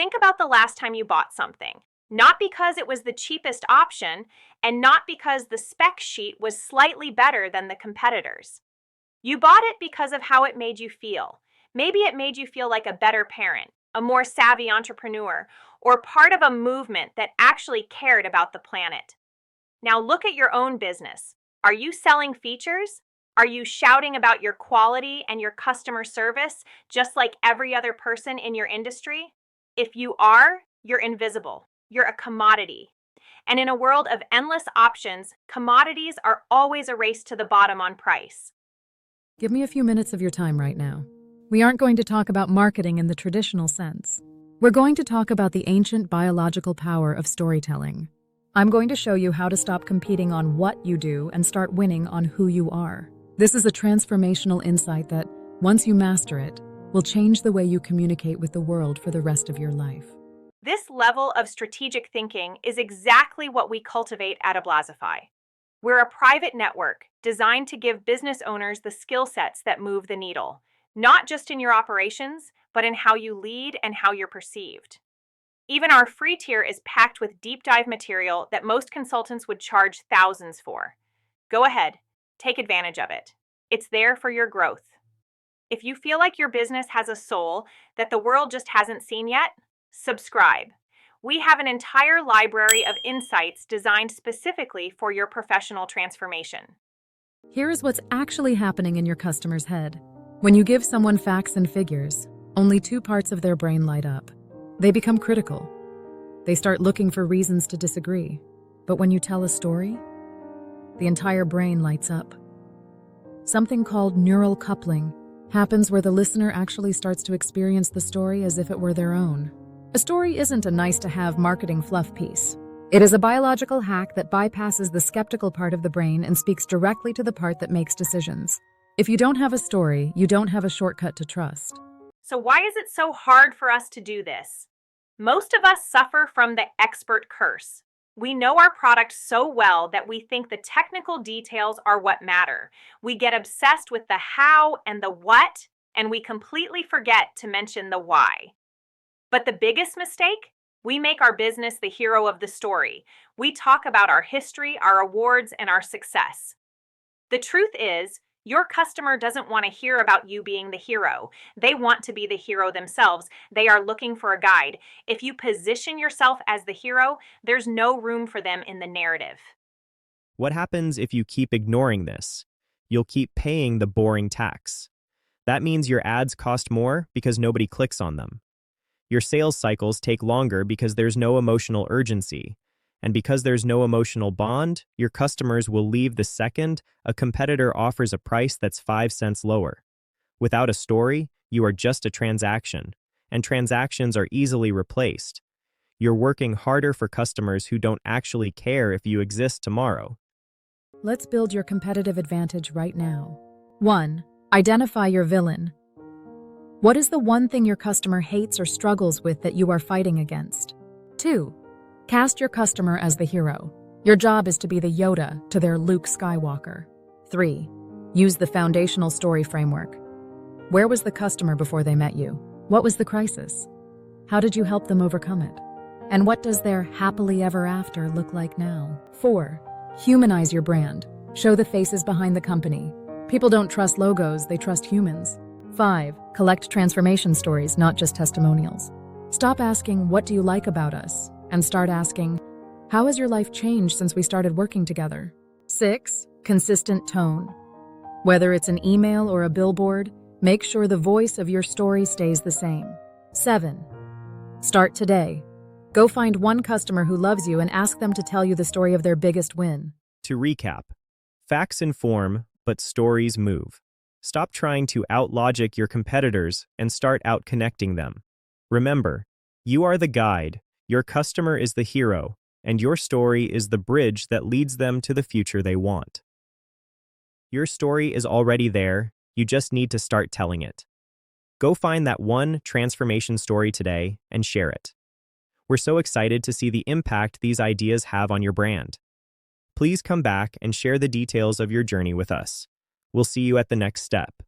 think about the last time you bought something. Not because it was the cheapest option, and not because the spec sheet was slightly better than the competitors. You bought it because of how it made you feel. Maybe it made you feel like a better parent, a more savvy entrepreneur, or part of a movement that actually cared about the planet. Now look at your own business. Are you selling features? Are you shouting about your quality and your customer service just like every other person in your industry? If you are, you're invisible. You're a commodity. And in a world of endless options, commodities are always a race to the bottom on price. Give me a few minutes of your time right now. We aren't going to talk about marketing in the traditional sense. We're going to talk about the ancient biological power of storytelling. I'm going to show you how to stop competing on what you do and start winning on who you are. This is a transformational insight that, once you master it, will change the way you communicate with the world for the rest of your life. This level of strategic thinking is exactly what we cultivate at Ablazify. We're a private network designed to give business owners the skill sets that move the needle, not just in your operations, but in how you lead and how you're perceived. Even our free tier is packed with deep dive material that most consultants would charge thousands for. Go ahead, take advantage of it. It's there for your growth. If you feel like your business has a soul that the world just hasn't seen yet, subscribe. We have an entire library of insights designed specifically for your professional transformation. Here is what's actually happening in your customer's head. When you give someone facts and figures, only two parts of their brain light up. They become critical. They start looking for reasons to disagree. But when you tell a story, the entire brain lights up. Something called neural coupling happens where the listener actually starts to experience the story as if it were their own. A story isn't a nice-to-have marketing fluff piece. It is a biological hack that bypasses the skeptical part of the brain and speaks directly to the part that makes decisions. If you don't have a story, you don't have a shortcut to trust. So why is it so hard for us to do this? Most of us suffer from the expert curse. We know our product so well that we think the technical details are what matter. We get obsessed with the how and the what, and we completely forget to mention the why. But the biggest mistake? We make our business the hero of the story. We talk about our history, our awards, and our success. The truth is, your customer doesn't want to hear about you being the hero. They want to be the hero themselves. They are looking for a guide. If you position yourself as the hero, there's no room for them in the narrative. What happens if you keep ignoring this? You'll keep paying the boring tax. That means your ads cost more because nobody clicks on them. Your sales cycles take longer because there's no emotional urgency. And because there's no emotional bond, your customers will leave the second a competitor offers a price that's 5 cents lower. Without a story, you are just a transaction, and transactions are easily replaced. You're working harder for customers who don't actually care if you exist tomorrow. Let's build your competitive advantage right now. 1. Identify your villain. What is the one thing your customer hates or struggles with that you are fighting against? 2. Cast your customer as the hero. Your job is to be the Yoda to their Luke Skywalker. 3. Use the foundational story framework. Where was the customer before they met you? What was the crisis? How did you help them overcome it? And what does their happily ever after look like now? 4. Humanize your brand. Show the faces behind the company. People don't trust logos, they trust humans. 5. Collect transformation stories, not just testimonials. Stop asking, "What do you like about us?" and start asking, "How has your life changed since we started working together?" 6. Consistent tone. Whether it's an email or a billboard, make sure the voice of your story stays the same. 7. Start today. Go find one customer who loves you and ask them to tell you the story of their biggest win. To recap, facts inform, but stories move. Stop trying to out-logic your competitors and start out-connecting them. Remember, you are the guide, your customer is the hero, and your story is the bridge that leads them to the future they want. Your story is already there, you just need to start telling it. Go find that one transformation story today and share it. We're so excited to see the impact these ideas have on your brand. Please come back and share the details of your journey with us. We'll see you at the next step.